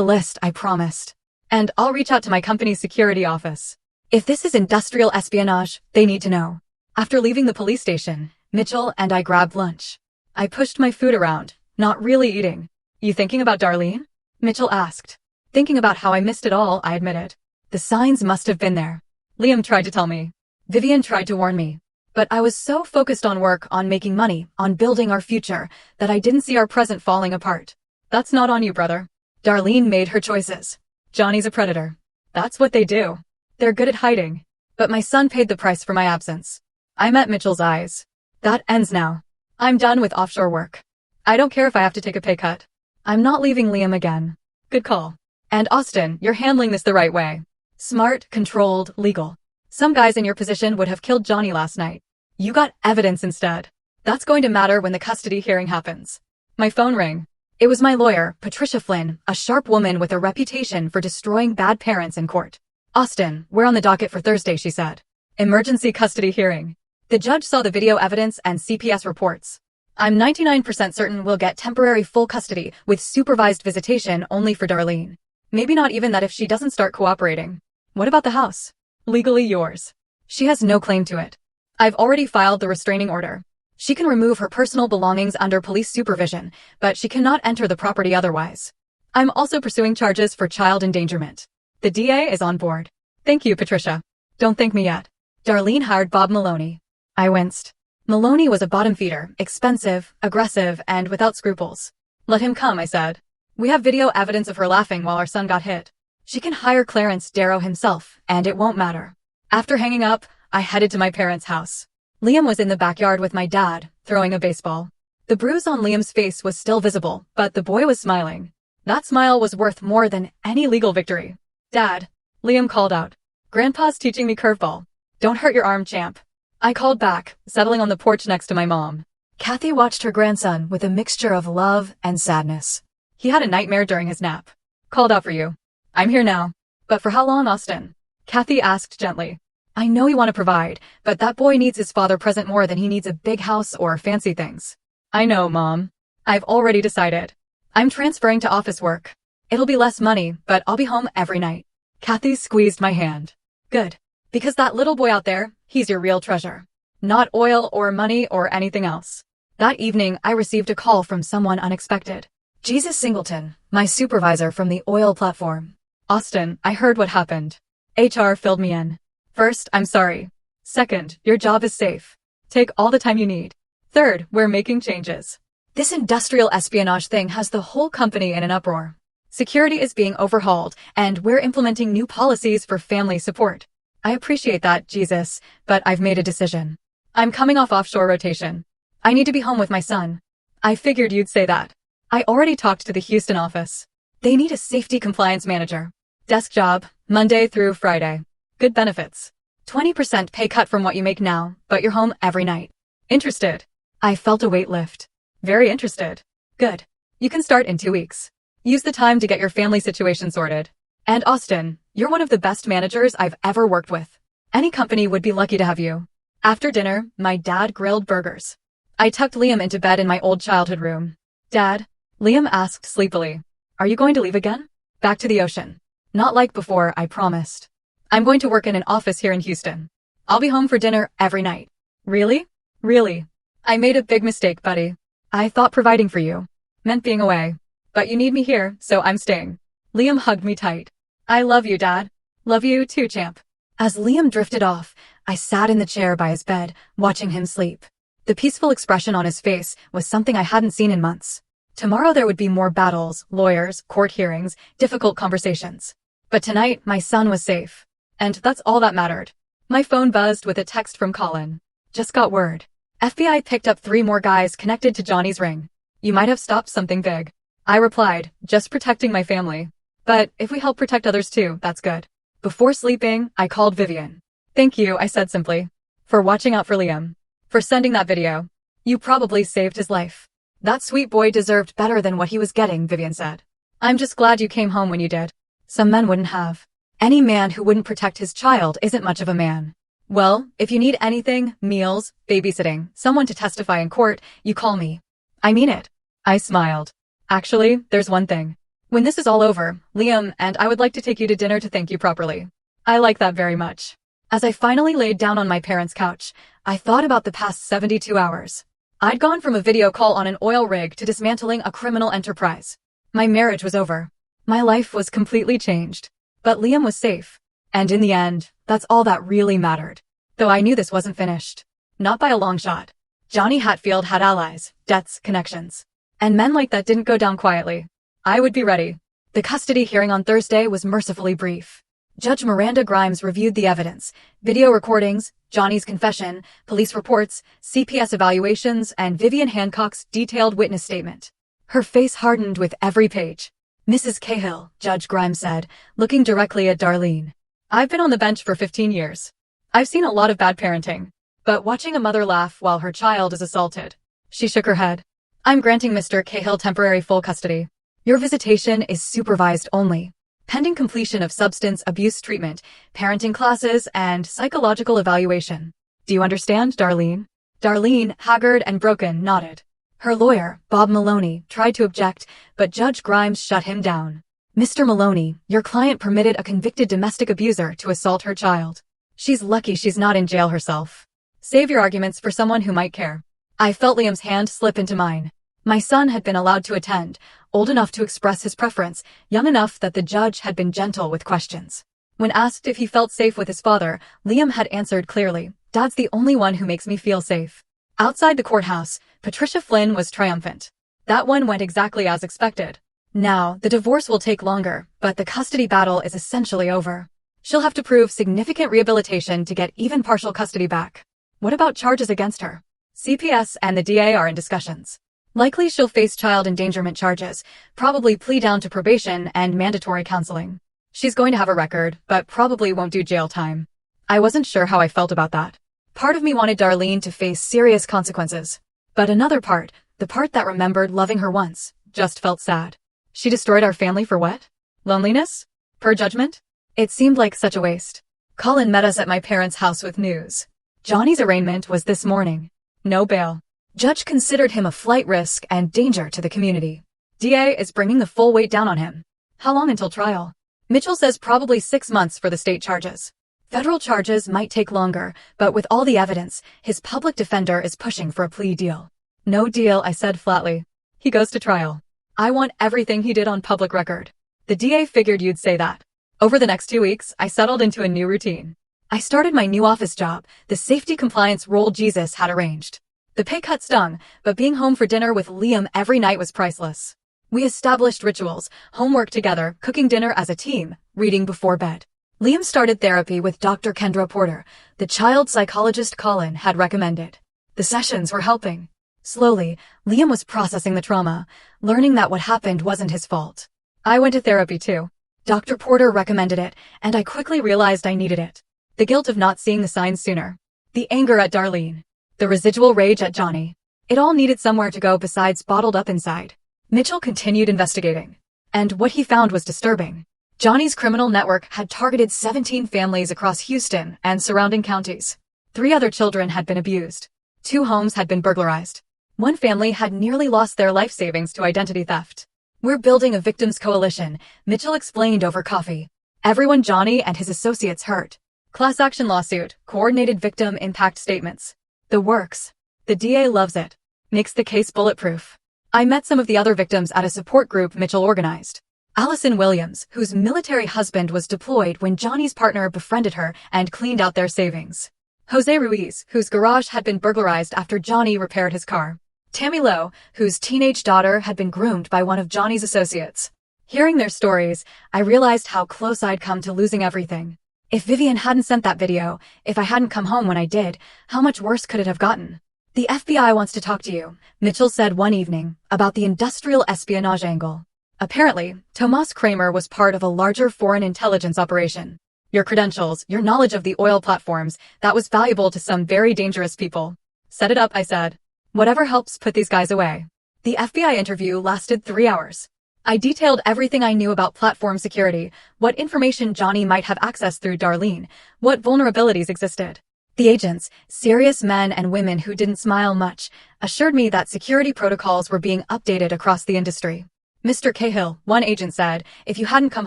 list, I promised. And I'll reach out to my company's security office. If this is industrial espionage, they need to know. After leaving the police station, Mitchell and I grabbed lunch. I pushed my food around, not really eating. You thinking about Darlene? Mitchell asked. Thinking about how I missed it all, I admitted. The signs must have been there. Liam tried to tell me. Vivian tried to warn me. But I was so focused on work, on making money, on building our future, that I didn't see our present falling apart. That's not on you, brother. Darlene made her choices. Johnny's a predator. That's what they do. They're good at hiding. But my son paid the price for my absence. I met Mitchell's eyes. That ends now. I'm done with offshore work. I don't care if I have to take a pay cut. I'm not leaving Liam again. Good call. And Austin, you're handling this the right way. Smart, controlled, legal. Some guys in your position would have killed Johnny last night. You got evidence instead. That's going to matter when the custody hearing happens. My phone rang. It was my lawyer, Patricia Flynn, a sharp woman with a reputation for destroying bad parents in court. Austin, we're on the docket for Thursday, she said. Emergency custody hearing. The judge saw the video evidence and CPS reports. I'm 99% certain we'll get temporary full custody with supervised visitation only for Darlene. Maybe not even that if she doesn't start cooperating. What about the house? Legally yours. She has no claim to it. I've already filed the restraining order. She can remove her personal belongings under police supervision, but she cannot enter the property otherwise. I'm also pursuing charges for child endangerment. The DA is on board. Thank you, Patricia. Don't thank me yet. Darlene hired Bob Maloney. I winced. Maloney was a bottom feeder, expensive, aggressive, and without scruples. Let him come, I said. We have video evidence of her laughing while our son got hit. She can hire Clarence Darrow himself, and it won't matter. After hanging up, I headed to my parents' house. Liam was in the backyard with my dad, throwing a baseball. The bruise on Liam's face was still visible, but the boy was smiling. That smile was worth more than any legal victory. Dad, Liam called out. Grandpa's teaching me curveball. Don't hurt your arm, champ. I called back, settling on the porch next to my mom. Kathy watched her grandson with a mixture of love and sadness. He had a nightmare during his nap. Called out for you. I'm here now. But for how long, Austin? Kathy asked gently. I know you want to provide, but that boy needs his father present more than he needs a big house or fancy things. I know, Mom. I've already decided. I'm transferring to office work. It'll be less money, but I'll be home every night. Kathy squeezed my hand. Good. Because that little boy out there, he's your real treasure. Not oil or money or anything else. That evening, I received a call from someone unexpected. Jesus Singleton, my supervisor from the oil platform. Austin, I heard what happened. HR filled me in. First, I'm sorry. Second, your job is safe. Take all the time you need. Third, we're making changes. This industrial espionage thing has the whole company in an uproar. Security is being overhauled, and we're implementing new policies for family support. I appreciate that, Jesus, but I've made a decision. I'm coming off offshore rotation. I need to be home with my son. I figured you'd say that. I already talked to the Houston office. They need a safety compliance manager. Desk job, Monday through Friday. Good benefits. 20% pay cut from what you make now, but you're home every night. Interested? I felt a weight lift. Very interested. Good. You can start in 2 weeks. Use the time to get your family situation sorted. And Austin, you're one of the best managers I've ever worked with. Any company would be lucky to have you. After dinner, my dad grilled burgers. I tucked Liam into bed in my old childhood room. Dad? Liam asked sleepily. Are you going to leave again? Back to the ocean. Not like before, I promised. I'm going to work in an office here in Houston. I'll be home for dinner every night. Really? Really? I made a big mistake, buddy. I thought providing for you meant being away. But you need me here, so I'm staying. Liam hugged me tight. I love you, Dad. Love you too, champ. As Liam drifted off, I sat in the chair by his bed, watching him sleep. The peaceful expression on his face was something I hadn't seen in months. Tomorrow there would be more battles, lawyers, court hearings, difficult conversations. But tonight, my son was safe. And that's all that mattered. My phone buzzed with a text from Colin. Just got word. FBI picked up 3 more guys connected to Johnny's ring. You might have stopped something big. I replied, just protecting my family. But if we help protect others too, that's good. Before sleeping, I called Vivian. Thank you, I said simply. For watching out for Liam. For sending that video. You probably saved his life. That sweet boy deserved better than what he was getting, Vivian said. I'm just glad you came home when you did. Some men wouldn't have. Any man who wouldn't protect his child isn't much of a man. Well, if you need anything, meals, babysitting, someone to testify in court, you call me. I mean it. I smiled. Actually, there's one thing. When this is all over, Liam and I would like to take you to dinner to thank you properly. I like that very much. As I finally laid down on my parents' couch, I thought about the past 72 hours. I'd gone from a video call on an oil rig to dismantling a criminal enterprise. My marriage was over. My life was completely changed. But Liam was safe. And in the end, that's all that really mattered. Though I knew this wasn't finished. Not by a long shot. Johnny Hatfield had allies, debts, connections. And men like that didn't go down quietly. I would be ready. The custody hearing on Thursday was mercifully brief. Judge Miranda Grimes reviewed the evidence, video recordings, Johnny's confession, police reports, CPS evaluations, and Vivian Hancock's detailed witness statement. Her face hardened with every page. Mrs. Cahill, Judge Grimes said, looking directly at Darlene. I've been on the bench for 15 years. I've seen a lot of bad parenting. But watching a mother laugh while her child is assaulted. She shook her head. I'm granting Mr. Cahill temporary full custody. Your visitation is supervised only. Pending completion of substance abuse treatment, parenting classes, and psychological evaluation. Do you understand, Darlene? Darlene, haggard and broken, nodded. Her lawyer, Bob Maloney, tried to object, but Judge Grimes shut him down. Mr. Maloney, your client permitted a convicted domestic abuser to assault her child. She's lucky she's not in jail herself. Save your arguments for someone who might care. I felt Liam's hand slip into mine. My son had been allowed to attend, old enough to express his preference, young enough that the judge had been gentle with questions. When asked if he felt safe with his father, Liam had answered clearly, Dad's the only one who makes me feel safe. Outside the courthouse, Patricia Flynn was triumphant. That one went exactly as expected. Now, the divorce will take longer, but the custody battle is essentially over. She'll have to prove significant rehabilitation to get even partial custody back. What about charges against her? CPS and the DA are in discussions. Likely she'll face child endangerment charges, probably plea down to probation and mandatory counseling. She's going to have a record, but probably won't do jail time. I wasn't sure how I felt about that. Part of me wanted Darlene to face serious consequences. But another part, the part that remembered loving her once, just felt sad. She destroyed our family for what? Loneliness? Per judgment? It seemed like such a waste. Colin met us at my parents' house with news. Johnny's arraignment was this morning. No bail. Judge considered him a flight risk and danger to the community. DA is bringing the full weight down on him. How long until trial? Mitchell says probably 6 months for the state charges. Federal charges might take longer, but with all the evidence, his public defender is pushing for a plea deal. No deal, I said flatly. He goes to trial. I want everything he did on public record. The DA figured you'd say that. Over the next 2 weeks, I settled into a new routine. I started my new office job, the safety compliance role Jesus had arranged. The pay cut stung, but being home for dinner with Liam every night was priceless. We established rituals, homework together, cooking dinner as a team, reading before bed. Liam started therapy with Dr. Kendra Porter, the child psychologist Colin had recommended. The sessions were helping. Slowly, Liam was processing the trauma, learning that what happened wasn't his fault. I went to therapy too. Dr. Porter recommended it, and I quickly realized I needed it. The guilt of not seeing the signs sooner. The anger at Darlene. The residual rage at Johnny. It all needed somewhere to go besides bottled up inside. Mitchell continued investigating. And what he found was disturbing. Johnny's criminal network had targeted 17 families across Houston and surrounding counties. 3 other children had been abused. 2 homes had been burglarized. 1 family had nearly lost their life savings to identity theft. We're building a victims coalition, Mitchell explained over coffee. Everyone Johnny and his associates hurt. Class action lawsuit, coordinated victim impact statements. The works. The DA loves it. Makes the case bulletproof. I met some of the other victims at a support group Mitchell organized. Allison Williams, whose military husband was deployed when Johnny's partner befriended her and cleaned out their savings. Jose Ruiz, whose garage had been burglarized after Johnny repaired his car. Tammy Lowe, whose teenage daughter had been groomed by one of Johnny's associates. Hearing their stories, I realized how close I'd come to losing everything. If Vivian hadn't sent that video, if I hadn't come home when I did, how much worse could it have gotten? The FBI wants to talk to you, Mitchell said one evening, about the industrial espionage angle. Apparently, Tomas Kramer was part of a larger foreign intelligence operation. Your credentials, your knowledge of the oil platforms, that was valuable to some very dangerous people. Set it up, I said. Whatever helps put these guys away. The FBI interview lasted 3 hours. I detailed everything I knew about platform security, what information Johnny might have accessed through Darlene, what vulnerabilities existed. The agents, serious men and women who didn't smile much, assured me that security protocols were being updated across the industry. Mr. Cahill, one agent said, if you hadn't come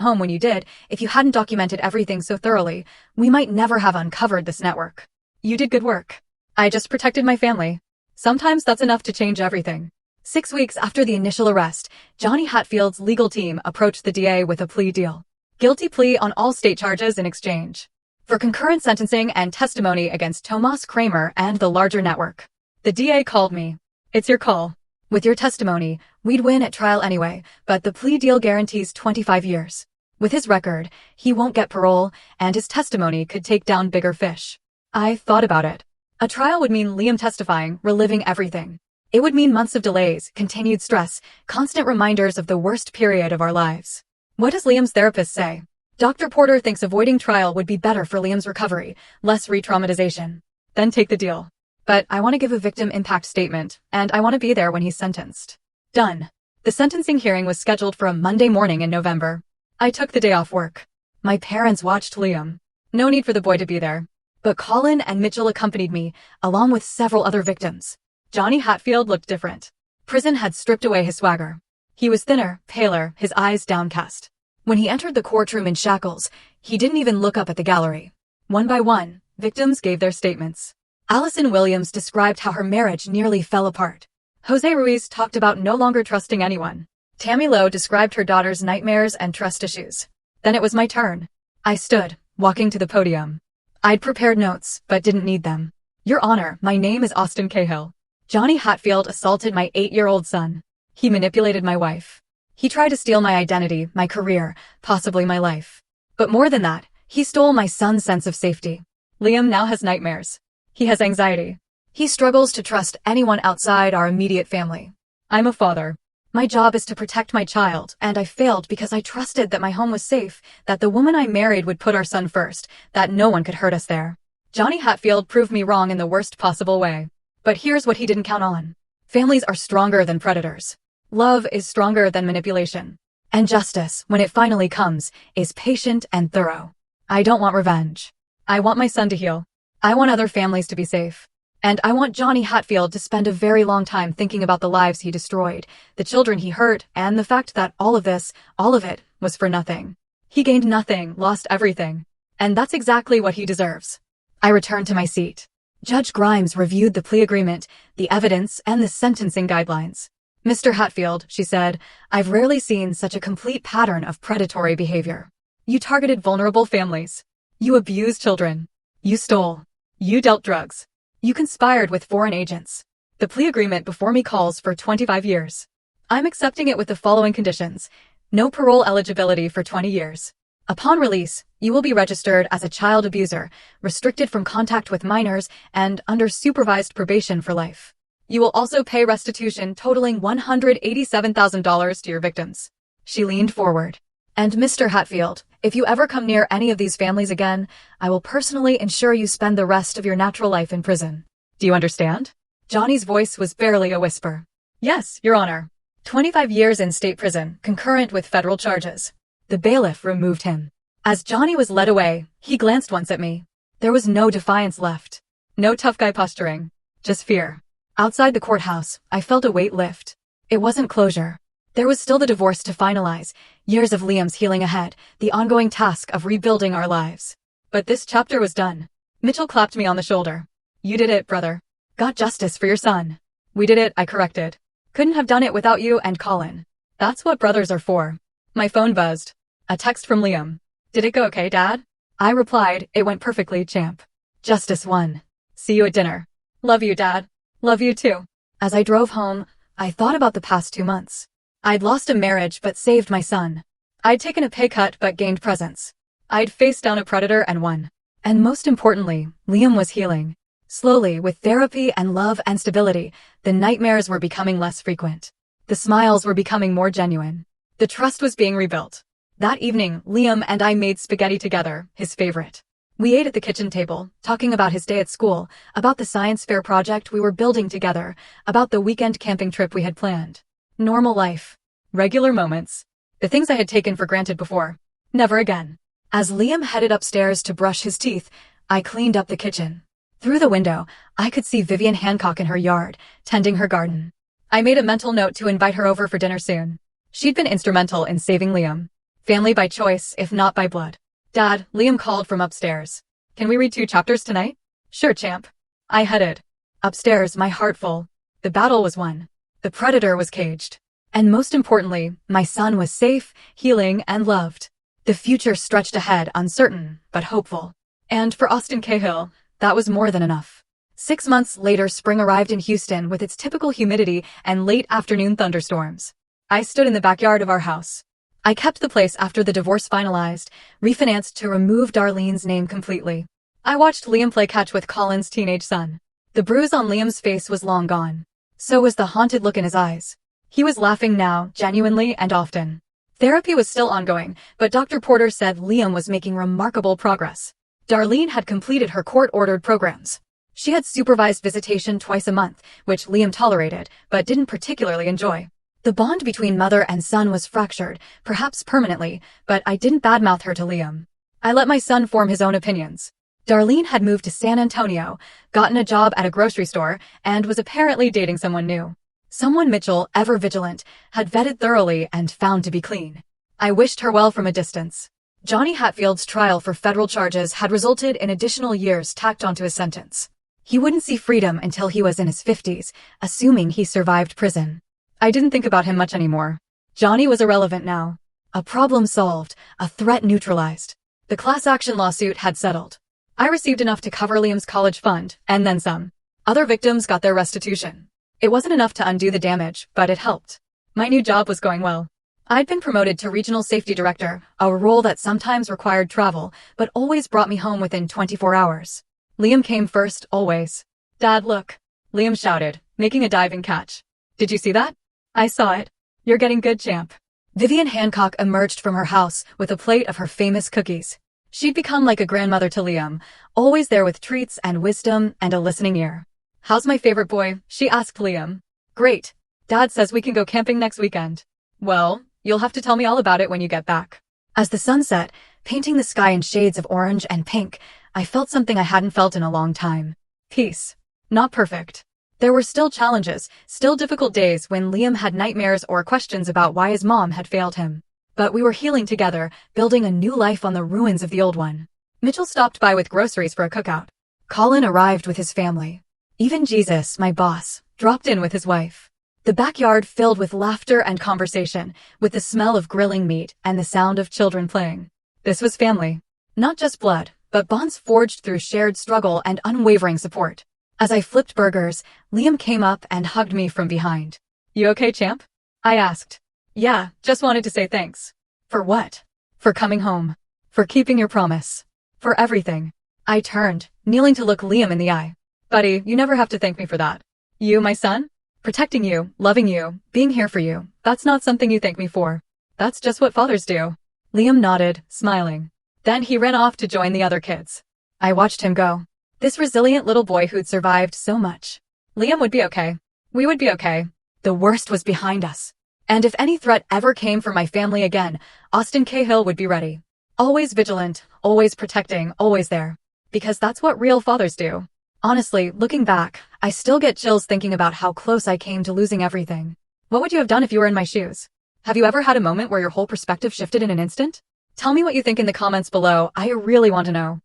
home when you did, if you hadn't documented everything so thoroughly, we might never have uncovered this network. You did good work. I just protected my family. Sometimes that's enough to change everything. 6 weeks after the initial arrest, Johnny Hatfield's legal team approached the DA with a plea deal. Guilty plea on all state charges in exchange for concurrent sentencing and testimony against Tomas Kramer and the larger network. The DA called me. It's your call. With your testimony, we'd win at trial anyway, but the plea deal guarantees 25 years. With his record, he won't get parole, and his testimony could take down bigger fish. I thought about it. A trial would mean Liam testifying, reliving everything. It would mean months of delays, continued stress, constant reminders of the worst period of our lives. What does Liam's therapist say? Dr. Porter thinks avoiding trial would be better for Liam's recovery, less re-traumatization. Then take the deal. But I want to give a victim impact statement, and I want to be there when he's sentenced. Done. The sentencing hearing was scheduled for a Monday morning in November. I took the day off work. My parents watched Liam. No need for the boy to be there. But Colin and Mitchell accompanied me, along with several other victims. Johnny Hatfield looked different. Prison had stripped away his swagger. He was thinner, paler, his eyes downcast. When he entered the courtroom in shackles, he didn't even look up at the gallery. One by one, victims gave their statements. Allison Williams described how her marriage nearly fell apart. Jose Ruiz talked about no longer trusting anyone. Tammy Lowe described her daughter's nightmares and trust issues. Then it was my turn. I stood, walking to the podium. I'd prepared notes, but didn't need them. Your Honor, my name is Austin Cahill. Johnny Hatfield assaulted my 8-year-old son. He manipulated my wife. He tried to steal my identity, my career, possibly my life. But more than that, he stole my son's sense of safety. Liam now has nightmares. He has anxiety. He struggles to trust anyone outside our immediate family. I'm a father. My job is to protect my child, and I failed because I trusted that my home was safe, that the woman I married would put our son first, that no one could hurt us there. Johnny Hatfield proved me wrong in the worst possible way. But here's what he didn't count on. Families are stronger than predators. Love is stronger than manipulation. And justice, when it finally comes, is patient and thorough. I don't want revenge. I want my son to heal. I want other families to be safe. And I want Johnny Hatfield to spend a very long time thinking about the lives he destroyed, the children he hurt, and the fact that all of it, was for nothing. He gained nothing, lost everything. And that's exactly what he deserves. I returned to my seat. Judge Grimes reviewed the plea agreement, the evidence, and the sentencing guidelines. Mr. Hatfield, she said, I've rarely seen such a complete pattern of predatory behavior. You targeted vulnerable families. You abused children. You stole. You dealt drugs. You conspired with foreign agents. The plea agreement before me calls for 25 years. I'm accepting it with the following conditions. No parole eligibility for 20 years. Upon release, you will be registered as a child abuser, restricted from contact with minors, and under supervised probation for life. You will also pay restitution totaling $187,000 to your victims. She leaned forward. And Mr. Hatfield, if you ever come near any of these families again, I will personally ensure you spend the rest of your natural life in prison. Do you understand? Johnny's voice was barely a whisper. Yes, Your Honor. 25 years in state prison, concurrent with federal charges. The bailiff removed him. As Johnny was led away, he glanced once at me. There was no defiance left. No tough guy posturing. Just fear. Outside the courthouse, I felt a weight lift. It wasn't closure. There was still the divorce to finalize, years of Liam's healing ahead, the ongoing task of rebuilding our lives. But this chapter was done. Mitchell clapped me on the shoulder. You did it, brother. Got justice for your son. We did it, I corrected. Couldn't have done it without you and Colin. That's what brothers are for. My phone buzzed. A text from Liam. Did it go okay, Dad? I replied, it went perfectly, champ. Justice won. See you at dinner. Love you, Dad. Love you too. As I drove home, I thought about the past 2 months. I'd lost a marriage but saved my son. I'd taken a pay cut but gained presence. I'd faced down a predator and won. And most importantly, Liam was healing. Slowly, with therapy and love and stability, the nightmares were becoming less frequent. The smiles were becoming more genuine. The trust was being rebuilt. That evening, Liam and I made spaghetti together, his favorite. We ate at the kitchen table, talking about his day at school, about the science fair project we were building together, about the weekend camping trip we had planned. Normal life. Regular moments. The things I had taken for granted before. Never again. As Liam headed upstairs to brush his teeth, I cleaned up the kitchen. Through the window, I could see Vivian Hancock in her yard, tending her garden. I made a mental note to invite her over for dinner soon. She'd been instrumental in saving Liam. Family by choice, if not by blood. Dad, Liam called from upstairs. Can we read 2 chapters tonight? Sure, champ. I headed upstairs, my heart full. The battle was won. The predator was caged. And most importantly, my son was safe, healing, and loved. The future stretched ahead, uncertain, but hopeful. And for Austin Cahill, that was more than enough. 6 months later, spring arrived in Houston with its typical humidity and late afternoon thunderstorms. I stood in the backyard of our house. I kept the place after the divorce finalized, refinanced to remove Darlene's name completely. I watched Liam play catch with Colin's teenage son. The bruise on Liam's face was long gone. So was the haunted look in his eyes. He was laughing now, genuinely and often. Therapy was still ongoing, but Dr. Porter said Liam was making remarkable progress. Darlene had completed her court-ordered programs. She had supervised visitation twice a month, which Liam tolerated, but didn't particularly enjoy. The bond between mother and son was fractured, perhaps permanently, but I didn't badmouth her to Liam. I let my son form his own opinions. Darlene had moved to San Antonio, gotten a job at a grocery store, and was apparently dating someone new. Someone Mitchell, ever vigilant, had vetted thoroughly and found to be clean. I wished her well from a distance. Johnny Hatfield's trial for federal charges had resulted in additional years tacked onto his sentence. He wouldn't see freedom until he was in his 50s, assuming he survived prison. I didn't think about him much anymore. Johnny was irrelevant now. A problem solved, a threat neutralized. The class action lawsuit had settled. I received enough to cover Liam's college fund, and then some. Other victims got their restitution. It wasn't enough to undo the damage, but it helped. My new job was going well. I'd been promoted to regional safety director, a role that sometimes required travel, but always brought me home within 24 hours. Liam came first, always. Dad, look. Liam shouted, making a diving catch. Did you see that? I saw it. You're getting good, champ. Vivian Hancock emerged from her house with a plate of her famous cookies. She'd become like a grandmother to Liam, always there with treats and wisdom and a listening ear. How's my favorite boy? She asked Liam. Great. Dad says we can go camping next weekend. Well, you'll have to tell me all about it when you get back. As the sun set, painting the sky in shades of orange and pink, I felt something I hadn't felt in a long time. Peace. Not perfect. There were still challenges, still difficult days when Liam had nightmares or questions about why his mom had failed him. But we were healing together, building a new life on the ruins of the old one. Mitchell stopped by with groceries for a cookout. Colin arrived with his family. Even Jesus, my boss, dropped in with his wife. The backyard filled with laughter and conversation, with the smell of grilling meat and the sound of children playing. This was family. Not just blood, but bonds forged through shared struggle and unwavering support. As I flipped burgers, Liam came up and hugged me from behind. You okay, champ? I asked. Yeah, just wanted to say thanks. For what? For coming home. For keeping your promise. For everything. I turned, kneeling to look Liam in the eye. Buddy, you never have to thank me for that. You, my son? Protecting you, loving you, being here for you. That's not something you thank me for. That's just what fathers do. Liam nodded, smiling. Then he ran off to join the other kids. I watched him go. This resilient little boy who'd survived so much. Liam would be okay. We would be okay. The worst was behind us. And if any threat ever came for my family again, Austin Cahill would be ready. Always vigilant, always protecting, always there. Because that's what real fathers do. Honestly, looking back, I still get chills thinking about how close I came to losing everything. What would you have done if you were in my shoes? Have you ever had a moment where your whole perspective shifted in an instant? Tell me what you think in the comments below. I really want to know.